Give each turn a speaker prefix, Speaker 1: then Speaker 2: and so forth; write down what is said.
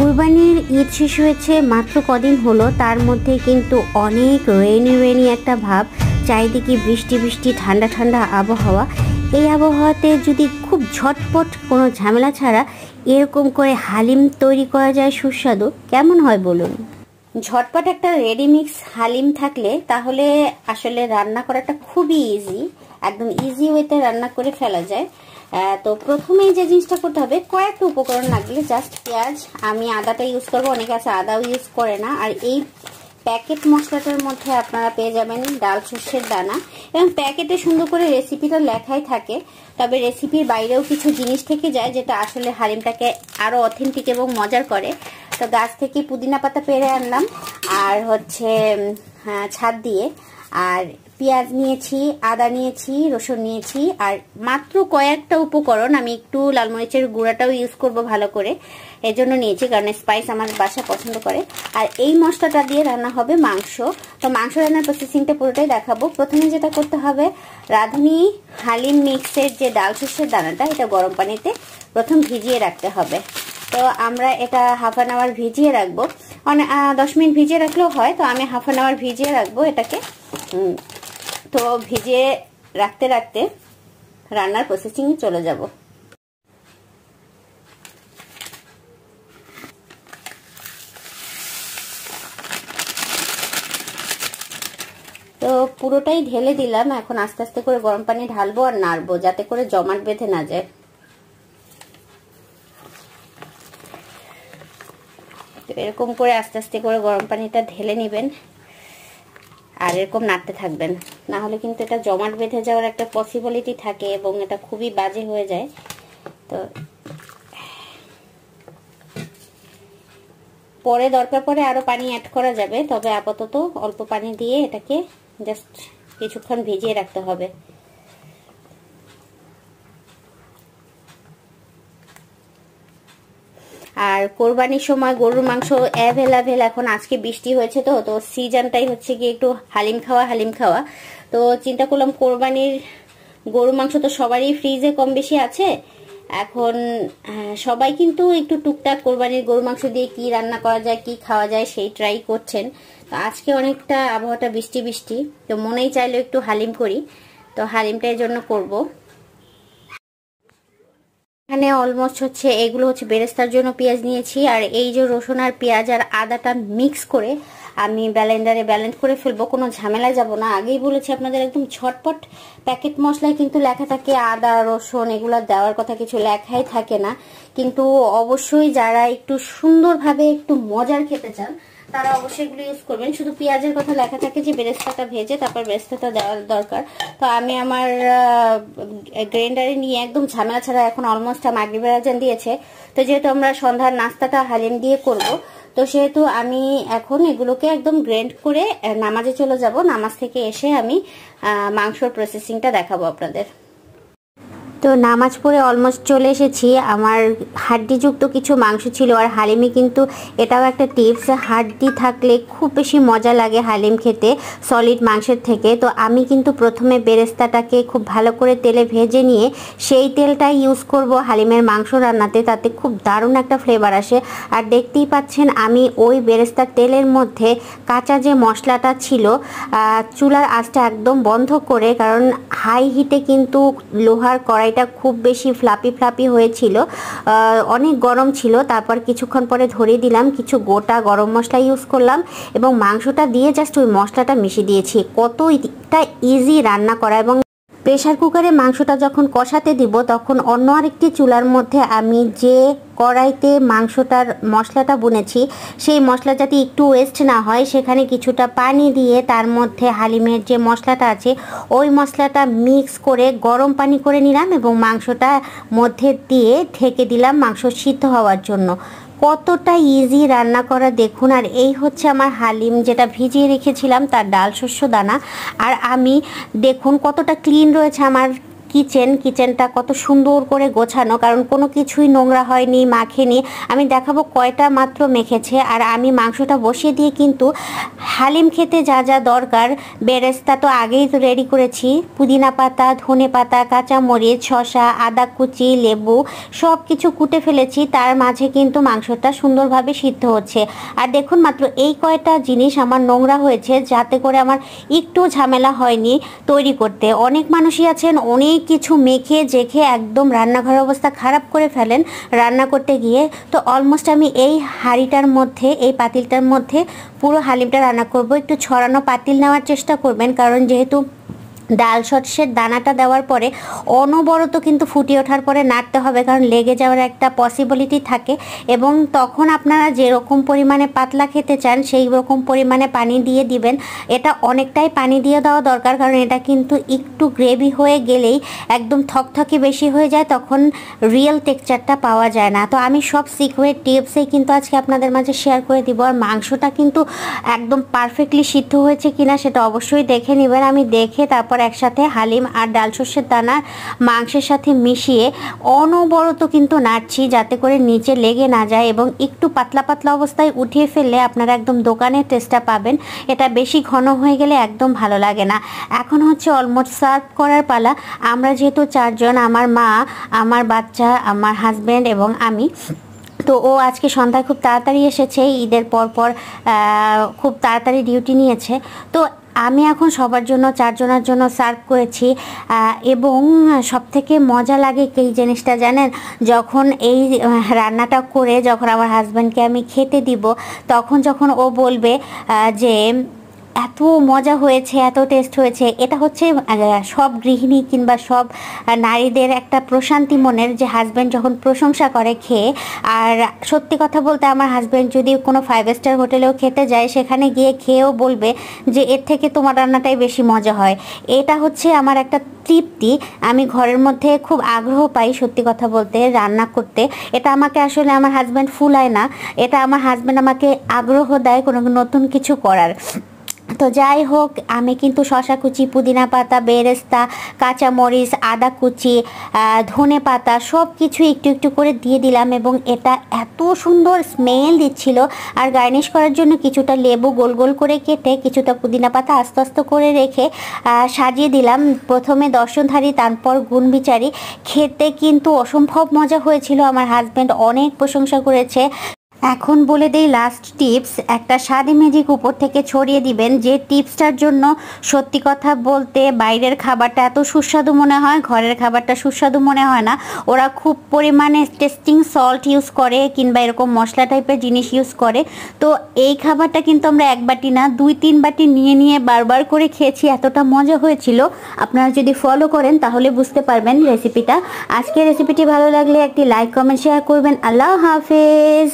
Speaker 1: কুরবানির ঈদ শেষ হয়েছে মাত্র কদিন হলো, তার মধ্যে কিন্তু অনেক রেনি একটা ভাব, চারিদিকে বৃষ্টি বৃষ্টি ঠান্ডা ঠান্ডা আবহাওয়া। এই আবহাওয়াতে যদি খুব ঝটপট কোনো ঝামেলা ছাড়া এরকম করে হালিম তৈরি করা যায় সুস্বাদু, কেমন হয় বলুন? ঝটপট একটা রেডি মিক্স হালিম থাকলে তাহলে আসলে রান্না করাটা খুবই ইজি, একদম ইজি ওয়েতে রান্না করে ফেলা যায়। তো প্রথমেই যে জিনিসটা করতে হবে, কয়েকটা উপকরণ লাগলে, জাস্ট পেঁয়াজ, আমি আদাটা ইউজ করবো, অনেকে আছে আদাও ইউজ করে না। আর এই প্যাকেট মশলাটার মধ্যে আপনারা পেয়ে যাবেন ডাল সর্ষের দানা, এবং প্যাকেটে সুন্দর করে রেসিপিটা লেখাই থাকে, তবে রেসিপির বাইরেও কিছু জিনিস থেকে যায় যেটা আসলে হালিমটাকে আরো অথেন্টিক এবং মজার করে। তো গাছ থেকে পুদিনা পাতা পেড়ে আনলাম, আর হচ্ছে ছাদ দিয়ে, আর পেঁয়াজ নিয়েছি, আদা নিয়েছি, রসুন নিয়েছি, আর মাত্র কয়েকটা উপকরণ, আমি একটু লাল মরিচের গুঁড়াটাও ইউজ করব ভালো করে, এজন্য নিয়েছি কারণ স্পাইস আমার বাসা পছন্দ করে। আর এই মশলাটা দিয়ে রান্না হবে মাংস। তো মাংস রান্নার প্রসেসিংটা পুরোটাই দেখাবো। প্রথমে যেটা করতে হবে, রাঁধুনি হালিম মিক্সের যে ডাল শস্যের দানাটা, এটা গরম পানিতে প্রথম ভিজিয়ে রাখতে হবে। তো আমরা এটা হাফ অ্যান আওয়ার ভিজিয়ে রাখবো, 10 মিনিট ভিজিয়ে রাখলেও হয়, তো আমি হাফ অ্যান আওয়ার ভিজিয়ে রাখবো এটাকে। তো ভিজিয়ে রাখতে রাখতে রান্নার প্রসেসিংয়ে চলে যাব। তো পুরোটাই ঢেলে দিলাম, এখন আস্তে আস্তে করে গরম পানি ঢালবো আর নাড়বো যাতে করে জমাট বেঁধে না যায়। তো এরকম করে আস্তে আস্তে করে গরম পানিটা ঢেলে নেবেন, আর এরকম নাড়তে থাকবেন, না হলে কিন্তু এটা জমাট বেঁধে যাওয়ার একটা পসিবিলিটি থাকে এবং এটা খুবই বাজে হয়ে যায়। তো পরে দরকার পড়ে আরো পানি অ্যাড করা যাবে, তবে আপাতত অল্প পানি দিয়ে এটাকে জাস্ট কিছুক্ষণ ভিজিয়ে রাখতে হবে। আর কোরবানির সময় গরুর মাংস অ্যাভেলেবেল, এখন আজকে বৃষ্টি হয়েছে, তো সিজনটাই হচ্ছে কি একটু হালিম খাওয়া। তো চিন্তা করলাম কোরবানির গরুর মাংস তো সবারই ফ্রিজে কম বেশি আছে, এখন সবাই কিন্তু একটু টুকটাক কোরবানির গরুর মাংস দিয়ে কি রান্না করা যায়, কি খাওয়া যায় সেই ট্রাই করছেন। তো আজকে অনেকটা আবহাওয়াটা বৃষ্টি বৃষ্টি, তো মনেই চাইলো একটু হালিম করি, তো হালিমটা এর জন্য করবো। এখানে অলমোস্ট হচ্ছে এগুলো হচ্ছে বেরেস্তার জন্য পেঁয়াজ নিয়েছি, আর এই যে রসুন আর পেঁয়াজ আর আদাটা মিক্স করে আমি ব্লেন্ডারে ব্লেন্ড করে ফেলবো, কোনো ঝামেলায় যাব না। আগেই বলেছি আপনাদের একদম ঝটপট, প্যাকেট মশলায় কিন্তু লেখা থাকে আদা রসুন এগুলো দেওয়ার কথা, কিছু লেখাই থাকে না। কিন্তু অবশ্যই যারা একটু সুন্দরভাবে একটু মজার খেতে চান তারা অবশ্যই এগুলো ইউজ করবেন। শুধু পেঁয়াজের কথা লেখা থাকে যে বেরেস্তাটা ভেজে তারপর বেরেস্তাটা দেওয়ার দরকার। তো আমি আমার গ্রাইন্ডারে নিয়ে একদম ঝামেলা ছাড়া, এখন অলমোস্ট মাগরিবের আজান দিয়েছে, তো যেহেতু আমরা সন্ধ্যার নাস্তাটা হালিম দিয়ে করব, তো সেহেতু আমি এখন এগুলোকে একদম গ্রাইন্ড করে নামাজে চলে যাব। নামাজ থেকে এসে আমি মাংসর প্রসেসিংটা দেখাবো আপনাদের। তো নামাজ পড়ে অলমোস্ট চলে এসেছি। আমার হাড্ডিযুক্ত কিছু মাংস ছিল, আর হালিমে কিন্তু এটাও একটা টিপস, হাড্ডি থাকলে খুব বেশি মজা লাগে হালিম খেতে সলিড মাংসের থেকে। তো আমি কিন্তু প্রথমে বেরেস্তাটাকে খুব ভালো করে তেলে ভেজে নিয়ে সেই তেলটাই ইউজ করব হালিমের মাংস রান্নাতে, তাতে খুব দারুণ একটা ফ্লেভার আসে। আর দেখতেই পাচ্ছেন আমি ওই বেরেস্তার তেলের মধ্যে কাঁচা যে মশলাটা ছিল, চুলার আঁচটা একদম বন্ধ করে, কারণ হাই হিটে কিন্তু লোহার কড়াই এটা খুব বেশি ফ্লাপি হয়েছিল, অনেক গরম ছিল। তারপর কিছুক্ষণ পরে ধরিয়ে দিলাম, কিছু গোটা গরম মশলা ইউজ করলাম এবং মাংসটা দিয়ে জাস্ট ওই মশলাটা মিশিয়ে দিয়েছি। কতটা ইজি রান্না করা। এবং প্রেসার কুকারে মাংসটা যখন কষাতে দিব তখন অন্য আরেকটি চুলার মধ্যে আমি যে কড়াইতে মাংসটার মশলাটা বুনেছি সেই মশলা যাতে একটু ওয়েস্ট না হয়, সেখানে কিছুটা পানি দিয়ে তার মধ্যে হালিমের যে মশলাটা আছে ওই মশলাটা মিক্স করে গরম পানি করে নিলাম এবং মাংসটা মধ্যে দিয়ে ঢেকে দিলাম মাংস সিদ্ধ হওয়ার জন্য। কতটা ইজি রান্না করা দেখুন। আর এই হচ্ছে আমার হালিম, যেটা ভিজিয়ে রেখেছিলাম তার ডাল শস্য দানা। আর আমি দেখুন কতটা ক্লিন রয়েছে আমার কিচেনটা কত সুন্দর করে গোছানো, কারণ কোনো কিছুই নোংরা হয়নি, মাখেনি। আমি দেখাবো কয়টা মাত্র মেখেছে। আর আমি মাংসটা বসিয়ে দিয়ে কিন্তু হালিম খেতে যা যা দরকার, বেরেস্তা তো আগেই তো রেডি করেছি, পুদিনা পাতা, ধনে পাতা, কাঁচামরিচ, শসা, আদা কুচি, লেবু সব কিছু কুটে ফেলেছি। তার মাঝে কিন্তু মাংসটা সুন্দরভাবে সিদ্ধ হচ্ছে। আর দেখুন মাত্র এই কয়টা জিনিস আমার নোংরা হয়েছে, যাতে করে আমার একটু ঝামেলা হয়নি তৈরি করতে। অনেক মানুষই আছেন অনেক কিছু মেখে জেখে একদম রান্নাঘরের অবস্থা খারাপ করে ফেলেন রান্না করতে গিয়ে। তো অলমোস্ট আমি এই হাঁড়িটার মধ্যে, এই পাতিলটার মধ্যে পুরো হালিমটা রান্না করব। একটু ছড়ানো পাতিল নেওয়ার চেষ্টা করবেন, কারণ যেহেতু ডাল সর্ষের দানাটা দেওয়ার পরে অনবরত কিন্তু ফুটিয়ে ওঠার পরে নাড়তে হবে, কারণ লেগে যাওয়ার একটা পসিবিলিটি থাকে। এবং তখন আপনারা যেরকম পরিমাণে পাতলা খেতে চান সেই রকম পরিমাণে পানি দিয়ে দিবেন। এটা অনেকটাই পানি দিয়ে দেওয়া দরকার, কারণ এটা কিন্তু একটু গ্রেভি হয়ে গেলেই একদম থকথকে বেশি হয়ে যায়, তখন রিয়েল টেক্সচারটা পাওয়া যায় না। তো আমি সব সিক্রেট টিপসেই কিন্তু আজকে আপনাদের মাঝে শেয়ার করে দিব। আর মাংসটা কিন্তু একদম পারফেক্টলি সিদ্ধ হয়েছে কিনা সেটা অবশ্যই দেখে নেবেন। আমি দেখে তারপর একসাথে হালিম আর ডাল সর্ষের দানা মাংসের সাথে মিশিয়ে অনবরত কিন্তু নাড়ছি, যাতে করে নিচে লেগে না যায়। এবং একটু পাতলা পাতলা অবস্থায় উঠিয়ে ফেললে আপনারা একদম দোকানের টেস্টটা পাবেন। এটা বেশি ঘন হয়ে গেলে একদম ভালো লাগে না। এখন হচ্ছে অলমোস্ট সার্ভ করার পালা। আমরা যেহেতু 4 জন, আমার মা, আমার বাচ্চা, আমার হাজব্যান্ড এবং আমি, তো ও আজকে সন্ধ্যায় খুব তাড়াতাড়ি এসেছে, ঈদের পর খুব তাড়াতাড়ি ডিউটি নিয়েছে। তো আমি এখন সবার জন্য, 4 জনের জন্য সার্ভ করেছি। এবং সবথেকে মজা লাগে এই জিনিসটা জানেন, যখন এই রান্নাটা করে যখন আমার হাজব্যান্ডকে আমি খেতে দিব, তখন যখন ও বলবে যে এত মজা হয়েছে, এত টেস্ট হয়েছে। এটা হচ্ছে সব গৃহিণী কিংবা সব নারীদের একটা প্রশান্তি মনের, যে হাজব্যান্ড যখন প্রশংসা করে খেয়ে। আর সত্যি কথা বলতে আমার হাজব্যান্ড যদি কোনো 5 স্টার হোটেলেও খেতে যায়, সেখানে গিয়ে খেয়েও বলবে যে এর থেকে তোমার রান্নাটাই বেশি মজা হয়। এটা হচ্ছে আমার একটা তৃপ্তি। আমি ঘরের মধ্যে খুব আগ্রহ পাই সত্যি কথা বলতে রান্না করতে। এটা আমাকে আসলে আমার হাজব্যান্ড ফুলায় না, এটা আমার হাজব্যান্ড আমাকে আগ্রহ দেয় কোনো নতুন কিছু করার। তো যাই হোক, আমি কিন্তু শসা কুচি, পুদিনা পাতা, বেরেস্তা, কাঁচামরিচ, আদা কুচি, ধনে পাতা সব কিছু একটু একটু করে দিয়ে দিলাম, এবং এটা এত সুন্দর স্মেল দিচ্ছিল। আর গার্নিশ করার জন্য কিছুটা লেবু গোল গোল করে কেটে, কিছুটা পুদিনা পাতা আস্তে আস্তে করে রেখে সাজিয়ে দিলাম। প্রথমে দর্শনধারী, তারপর গুণবিচারী। খেতে কিন্তু অসম্ভব মজা হয়েছিল, আমার হাজব্যান্ড অনেক প্রশংসা করেছে। এখন বলে দেই লাস্ট টিপস, একটা স্বাদী ম্যাজিক উপর থেকে ছড়িয়ে দিবেন, যে টিপসটার জন্য সত্যি কথা বলতে বাইরের খাবারটা এত সুস্বাদু মনে হয়, ঘরের খাবারটা সুস্বাদু মনে হয় না। ওরা খুব পরিমাণে টেস্টিং সল্ট ইউজ করে কিংবা এরকম মশলা টাইপের জিনিস ইউজ করে। তো এই খাবারটা কিন্তু আমরা 1 বাটি না 2-3 বাটি নিয়ে নিয়ে বারবার করে খেয়েছি, এতটা মজা হয়েছিল। আপনারা যদি ফলো করেন তাহলে বুঝতে পারবেন রেসিপিটা। আজকের রেসিপিটি ভালো লাগলে একটি লাইক, কমেন্ট, শেয়ার করবেন। আল্লাহ হাফেজ।